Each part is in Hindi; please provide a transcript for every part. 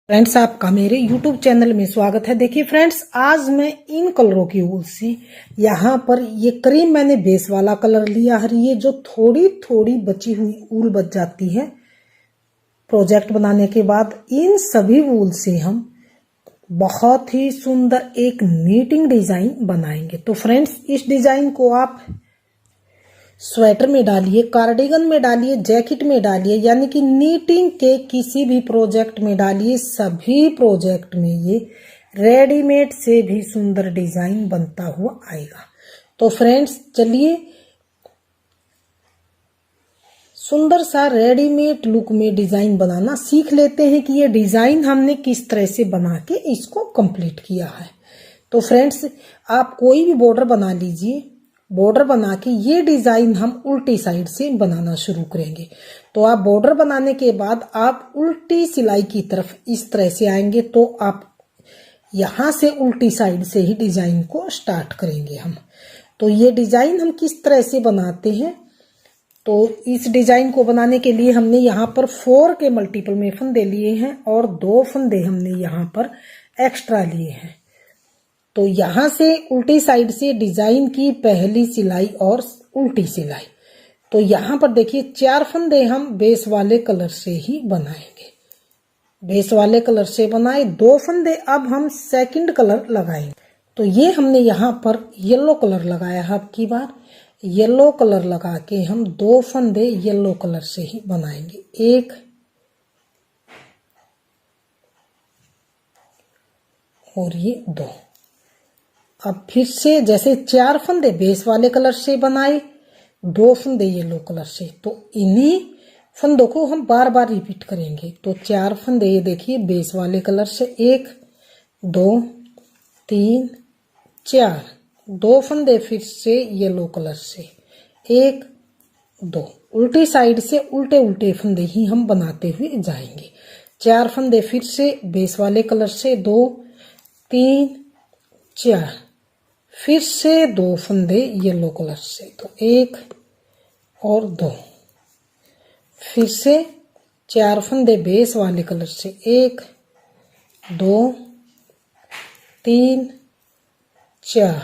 फ्रेंड्स, आपका मेरे YouTube चैनल में स्वागत है। देखिए फ्रेंड्स, आज मैं इन कलरों की वूल से यहाँ पर ये क्रीम मैंने बेस वाला कलर लिया है। ये जो थोड़ी थोड़ी बची हुई वूल बच जाती है प्रोजेक्ट बनाने के बाद, इन सभी वूल से हम बहुत ही सुंदर एक नीटिंग डिजाइन बनाएंगे। तो फ्रेंड्स, इस डिजाइन को आप स्वेटर में डालिए, कार्डिगन में डालिए, जैकेट में डालिए, यानी कि नीटिंग के किसी भी प्रोजेक्ट में डालिए। सभी प्रोजेक्ट में ये रेडीमेड से भी सुंदर डिजाइन बनता हुआ आएगा। तो फ्रेंड्स, चलिए सुंदर सा रेडीमेड लुक में डिजाइन बनाना सीख लेते हैं कि ये डिजाइन हमने किस तरह से बना के इसको कंप्लीट किया है। तो फ्रेंड्स, आप कोई भी बॉर्डर बना लीजिए। बॉर्डर बना के ये डिजाइन हम उल्टी साइड से बनाना शुरू करेंगे। तो आप बॉर्डर बनाने के बाद आप उल्टी सिलाई की तरफ इस तरह से आएंगे, तो आप यहां से उल्टी साइड से ही डिजाइन को स्टार्ट करेंगे हम। तो ये डिजाइन हम किस तरह से बनाते हैं, तो इस डिजाइन को बनाने के लिए हमने यहाँ पर 4 के मल्टीपल में फंदे लिए हैं और 2 फंदे हमने यहाँ पर एक्स्ट्रा लिए हैं। तो यहां से उल्टी साइड से डिजाइन की पहली सिलाई और उल्टी सिलाई। तो यहां पर देखिए 4 फंदे हम बेस वाले कलर से ही बनाएंगे। बेस वाले कलर से बनाए, 2 फंदे अब हम सेकंड कलर लगाएंगे। तो ये हमने यहां पर येलो कलर लगाया है। अब की बार येलो कलर लगा के हम 2 फंदे येलो कलर से ही बनाएंगे। 1 और ये 2। अब फिर से जैसे 4 फंदे बेस वाले कलर से बनाए, 2 फंदे येलो कलर से, तो इन्हीं फंदों को हम बार बार रिपीट करेंगे। तो 4 फंदे ये देखिए बेस वाले कलर से, 1 2 3 4, 2 फंदे फिर से येलो कलर से, 1 2। उल्टी साइड से उल्टे उल्टे फंदे ही हम बनाते हुए जाएंगे। 4 फंदे फिर से बेस वाले कलर से, 2 3 4, फिर से 2 फंदे येलो कलर से, तो 1 और 2। फिर से 4 फंदे बेस वाले कलर से, 1 2 3 4,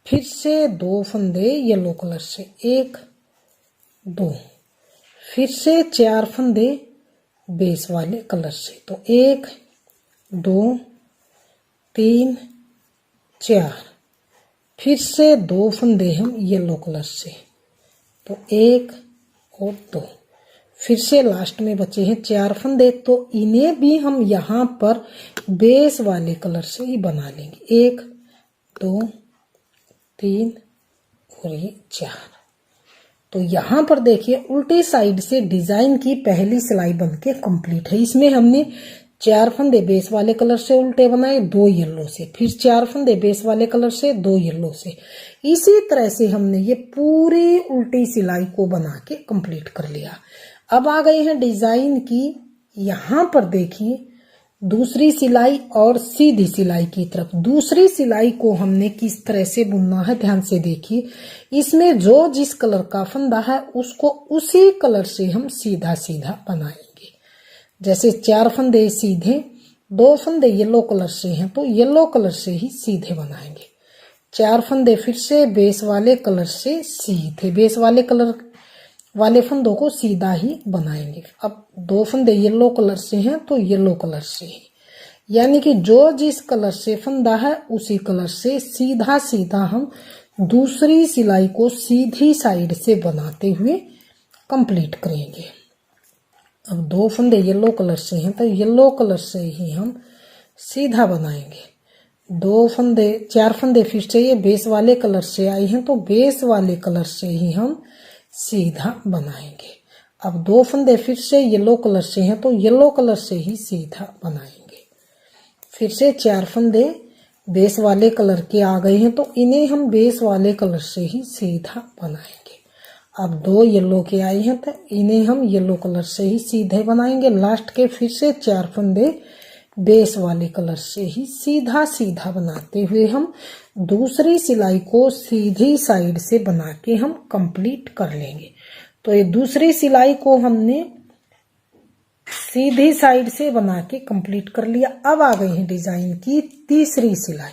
फिर से 2 फंदे येलो कलर से, 1 2, फिर से 4 फंदे बेस वाले कलर से, तो 1 2 3 4, फिर से 2 फंदे हम येलो कलर से, तो 1 और 2। फिर से लास्ट में बचे हैं 4 फंदे, तो इन्हें भी हम यहाँ पर बेस वाले कलर से ही बना लेंगे। 1 2 3 और ये 4। तो यहाँ पर देखिए उल्टी साइड से डिजाइन की पहली सिलाई बनके कंप्लीट है। इसमें हमने 4 फंदे बेस वाले कलर से उल्टे बनाए, 2 येलो से, फिर 4 फंदे बेस वाले कलर से, 2 येलो से। इसी तरह से हमने ये पूरी उल्टी सिलाई को बना के कंप्लीट कर लिया। अब आ गए हैं डिजाइन की यहाँ पर देखिए दूसरी सिलाई और सीधी सिलाई की तरफ। दूसरी सिलाई को हमने किस तरह से बुनना है, ध्यान से देखिए। इसमें जो जिस कलर का फंदा है उसको उसी कलर से हम सीधा सीधा बनाएंगे। जैसे 4 फंदे सीधे, 2 फंदे येलो कलर से हैं, तो येलो कलर से ही सीधे बनाएंगे। 4 फंदे फिर से बेस वाले कलर से सीधे, बेस वाले कलर वाले फंदों को सीधा ही बनाएंगे। अब 2 फंदे येलो कलर से हैं, तो येलो कलर से ही, यानी कि जो जिस कलर से फंदा है उसी कलर से सीधा सीधा हम दूसरी सिलाई को सीधी साइड से बनाते हुए कंप्लीट करेंगे। अब 2 फंदे येलो कलर से हैं, तो येलो कलर से ही हम सीधा बनाएंगे। 4 फंदे फिर से ये बेस वाले कलर से आए हैं, तो बेस वाले कलर से ही हम सीधा बनाएंगे। अब 2 फंदे फिर से येलो कलर से हैं, तो येलो कलर से ही सीधा बनाएंगे। फिर से 4 फंदे बेस वाले कलर के आ गए हैं, तो इन्हें हम बेस वाले कलर से ही सीधा बनाएंगे। अब 2 येलो के आए हैं, तो इन्हें हम येलो कलर से ही सीधे बनाएंगे। लास्ट के फिर से 4 फंदे बेस वाले कलर से ही सीधा सीधा बनाते हुए हम दूसरी सिलाई को सीधी साइड से बना के हम कंप्लीट कर लेंगे। तो ये दूसरी सिलाई को हमने सीधी साइड से बना के कंप्लीट कर लिया। अब आ गई है डिजाइन की तीसरी सिलाई।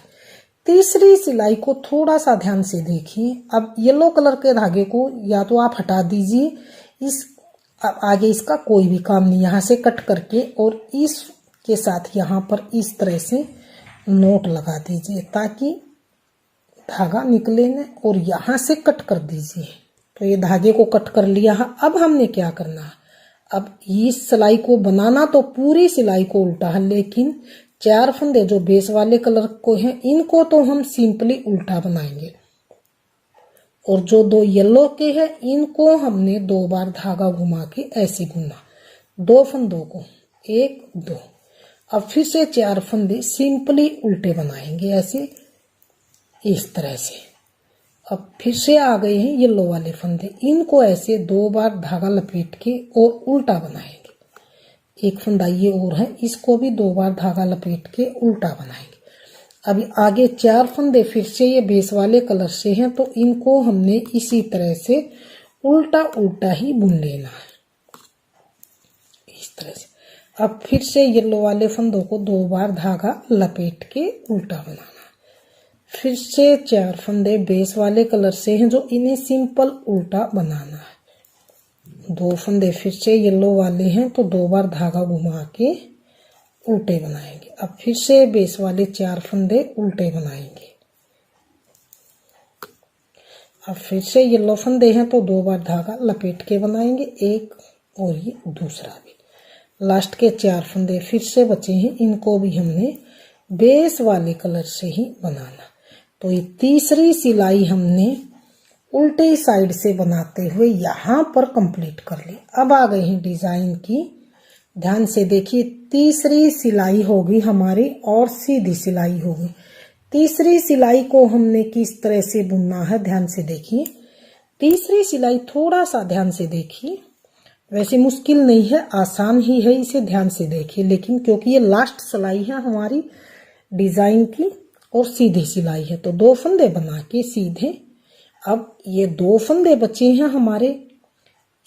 तीसरी सिलाई को थोड़ा सा ध्यान से देखिए। अब येलो कलर के धागे को या तो आप हटा दीजिए, इस अब आगे इसका कोई भी काम नहीं, यहाँ से कट करके और इसके साथ यहाँ पर इस तरह से नोट लगा दीजिए ताकि धागा निकले न, और यहाँ से कट कर दीजिए। तो ये धागे को कट कर लिया है। अब हमने क्या करना है, अब इस सिलाई को बनाना तो पूरी सिलाई को उल्टा है, लेकिन 4 फंदे जो बेस वाले कलर को हैं इनको तो हम सिंपली उल्टा बनाएंगे, और जो 2 येलो के हैं इनको हमने 2 बार धागा घुमा के ऐसे बुनना, 2 फंदों को 1 2। अब फिर से 4 फंदे सिंपली उल्टे बनाएंगे ऐसे इस तरह से। अब फिर से आ गए हैं येलो वाले फंदे, इनको ऐसे 2 बार धागा लपेट के और उल्टा बनाएंगे। एक फंदा ये और है, इसको भी 2 बार धागा लपेट के उल्टा बनाएंगे। अभी आगे 4 फंदे फिर से ये बेस वाले कलर से हैं, तो इनको हमने इसी तरह से उल्टा उल्टा ही बुन लेना है इस तरह से। अब फिर से येलो वाले फंदों को 2 बार धागा लपेट के उल्टा बनाना। फिर से 4 फंदे बेस वाले कलर से हैं जो इन्हें सिंपल उल्टा बनाना है। 2 फंदे फिर से येलो वाले हैं, तो 2 बार धागा घुमा के उल्टे बनाएंगे। अब फिर से बेस वाले 4 फंदे उल्टे बनाएंगे। अब फिर से येलो फंदे हैं, तो 2 बार धागा लपेट के बनाएंगे, एक और ये दूसरा भी। लास्ट के 4 फंदे फिर से बचे हैं, इनको भी हमने बेस वाले कलर से ही बनाना। तो ये तीसरी सिलाई हमने उल्टे साइड से बनाते हुए यहाँ पर कंप्लीट कर ली। अब आ गई है डिजाइन की, ध्यान से देखिए। तीसरी सिलाई होगी हमारी और सीधी सिलाई होगी। तीसरी सिलाई को हमने किस तरह से बुनना है ध्यान से देखिए। तीसरी सिलाई थोड़ा सा ध्यान से देखिए, वैसे मुश्किल नहीं है, आसान ही है, इसे ध्यान से देखिए। लेकिन क्योंकि ये लास्ट सिलाई है हमारी डिजाइन की और सीधी सिलाई है, तो 2 फंदे बना के सीधे। अब ये 2 फंदे बचे हैं हमारे,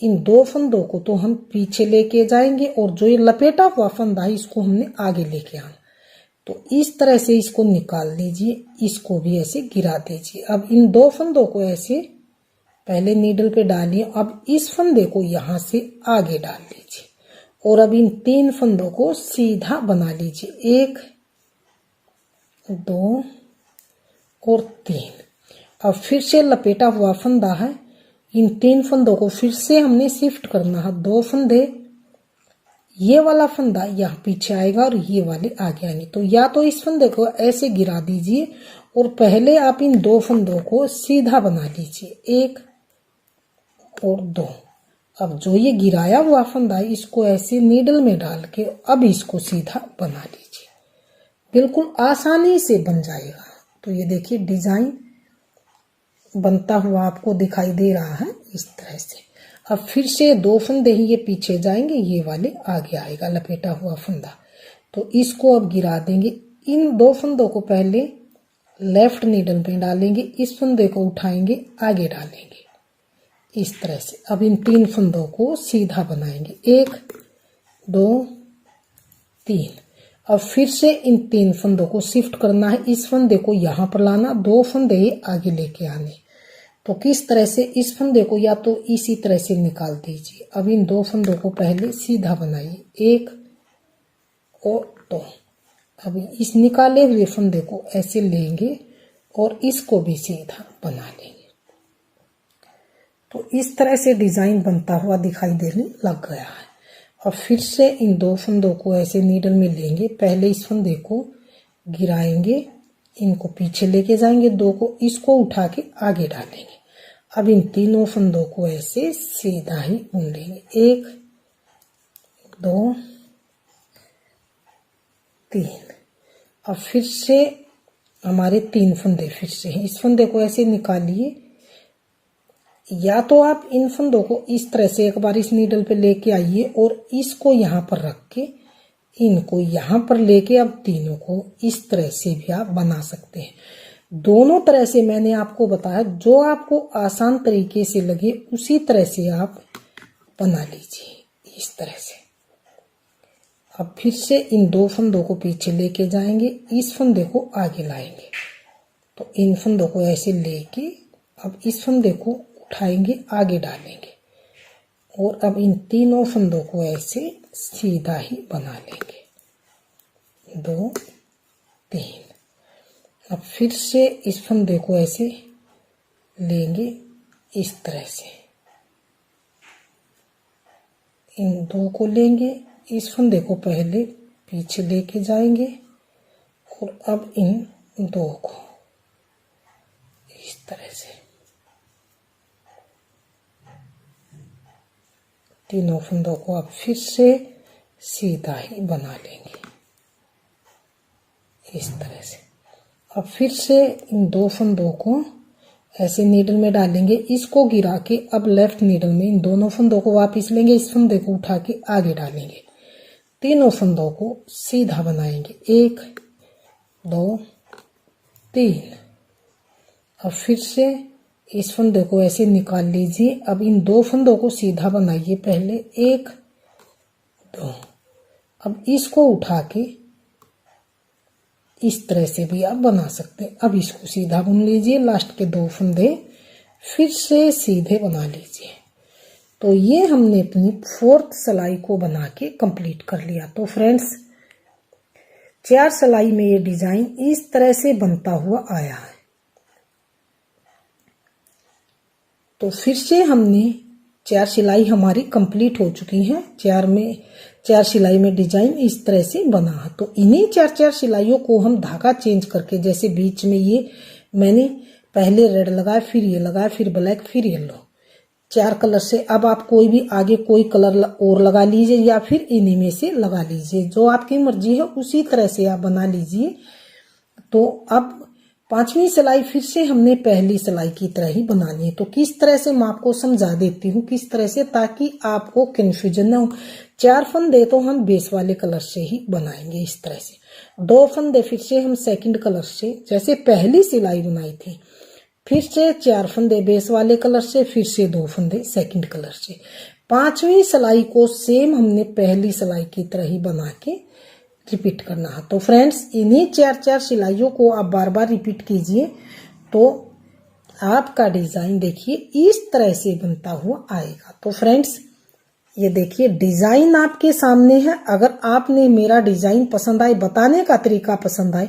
इन 2 फंदों को तो हम पीछे लेके जाएंगे, और जो ये लपेटा हुआ फंदा है इसको हमने आगे लेके आना। तो इस तरह से इसको निकाल दीजिए, इसको भी ऐसे गिरा दीजिए। अब इन 2 फंदों को ऐसे पहले नीडल पे डालिए। अब इस फंदे को यहाँ से आगे डाल लीजिए, और अब इन 3 फंदों को सीधा बना लीजिए, 1 2 और 3। अब फिर से लपेटा हुआ फंदा है, इन 3 फंदों को फिर से हमने शिफ्ट करना है। 2 फंदे, ये वाला फंदा यहाँ पीछे आएगा और ये वाले आगे आएंगे। तो या तो इस फंदे को ऐसे गिरा दीजिए, और पहले आप इन 2 फंदों को सीधा बना लीजिए, 1 और 2। अब जो ये गिराया हुआ फंदा है इसको ऐसे नीडल में डाल के अब इसको सीधा बना लीजिए, बिल्कुल आसानी से बन जाएगा। तो ये देखिए डिजाइन बनता हुआ आपको दिखाई दे रहा है इस तरह से। अब फिर से 2 फंदे ही ये पीछे जाएंगे, ये वाले आगे आएगा लपेटा हुआ फंदा। तो इसको अब गिरा देंगे। इन 2 फंदों को पहले लेफ्ट नीडल में डालेंगे, इस फंदे को उठाएंगे, आगे डालेंगे इस तरह से। अब इन 3 फंदों को सीधा बनाएंगे, 1 2 3। अब फिर से इन 3 फंदों को शिफ्ट करना है, इस फंदे को यहाँ पर लाना, 2 फंदे आगे लेके आने। तो किस तरह से, इस फंदे को या तो इसी तरह से निकाल दीजिए। अब इन 2 फंदों को पहले सीधा बनाइए, 1 और 2। अब इस निकाले हुए फंदे को ऐसे लेंगे और इसको भी सीधा बना लेंगे। तो इस तरह से डिजाइन बनता हुआ दिखाई देने लग गया है। अब फिर से इन 2 फंदों को ऐसे नीडल में लेंगे, पहले इस फंदे को गिराएंगे, इनको पीछे लेके जाएंगे, 2 को इसको उठा के आगे डालेंगे। अब इन तीनों फंदों को ऐसे सीधा ही बुन लेंगे, 1 2 3। अब फिर से हमारे 3 फंदे फिर से हैं, इस फंदे को ऐसे निकालिए, या तो आप इन फंदों को इस तरह से एक बार इस नीडल पे लेके आइए और इसको यहाँ पर रख के इनको यहाँ पर लेके अब तीनों को इस तरह से भी आप बना सकते हैं। दोनों तरह से मैंने आपको बताया, जो आपको आसान तरीके से लगे उसी तरह से आप बना लीजिए इस तरह से। अब फिर से इन दो फंदों को पीछे लेके जाएंगे, इस फंदे को आगे लाएंगे। तो इन फंदों को ऐसे लेके अब इस फंदे को उठाएंगे, आगे डालेंगे और अब इन तीनों फंदों को ऐसे सीधा ही बना लेंगे। 2 3। अब फिर से इस फंदे को ऐसे लेंगे, इस तरह से इन दो को लेंगे, इस फंदे को पहले पीछे लेके जाएंगे और अब इन दो को इस तरह से तीनों फंदों को अब फिर से सीधा ही बना लेंगे इस तरह से। अब फिर से इन दो फंदों को ऐसे नीडल में डालेंगे, इसको गिरा के अब लेफ्ट नीडल में इन दोनों फंदों को वापस लेंगे, इस फंदे को उठा के आगे डालेंगे, तीनों फंदों को सीधा बनाएंगे। 1 2 3। अब फिर से इस फंदे को ऐसे निकाल लीजिए। अब इन दो फंदों को सीधा बनाइए पहले, 1 2। अब इसको उठा के इस तरह से भी आप बना सकते हैं। अब इसको सीधा बुन लीजिए, लास्ट के दो फंदे फिर से सीधे बना लीजिए। तो ये हमने अपनी 4th सिलाई को बना के कंप्लीट कर लिया। तो फ्रेंड्स 4 सिलाई में ये डिजाइन इस तरह से बनता हुआ आया है। तो फिर से हमने 4 सिलाई हमारी कंप्लीट हो चुकी हैं। 4 सिलाई में डिजाइन इस तरह से बना है। तो इन्हीं 4 सिलाइयों को हम धागा चेंज करके, जैसे बीच में ये मैंने पहले रेड लगाया, फिर ये लगाया, फिर ब्लैक, फिर येलो, 4 कलर से। अब आप कोई भी आगे कोई कलर और लगा लीजिए या फिर इन्हीं में से लगा लीजिए, जो आपकी मर्जी है उसी तरह से आप बना लीजिए। तो अब 5वीं सिलाई फिर से हमने पहली सिलाई की तरह ही बनानी है। तो किस तरह से मैं आपको समझा देती हूँ किस तरह से, ताकि आपको कंफ्यूजन ना हो। 4 फंदे तो हम बेस वाले कलर से ही बनाएंगे इस तरह से। 2 फंदे फिर से हम सेकंड कलर से, जैसे पहली सिलाई बनाई थी, फिर से 4 फंदे बेस वाले कलर से, फिर से 2 फंदे सेकंड कलर से। 5वीं सिलाई को सेम हमने पहली सिलाई की तरह ही बना के रिपीट करना है। तो फ्रेंड्स इन्हीं 4 सिलाइयों को आप बार बार रिपीट कीजिए, तो आपका डिजाइन देखिए इस तरह से बनता हुआ आएगा। तो फ्रेंड्स ये देखिए डिजाइन आपके सामने है। अगर आपने मेरा डिजाइन पसंद आए, बताने का तरीका पसंद आए,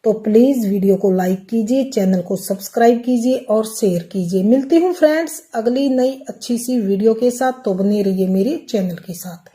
तो प्लीज वीडियो को लाइक कीजिए, चैनल को सब्सक्राइब कीजिए और शेयर कीजिए। मिलती हूँ फ्रेंड्स अगली नई अच्छी सी वीडियो के साथ। तो बने रहिए मेरे चैनल के साथ।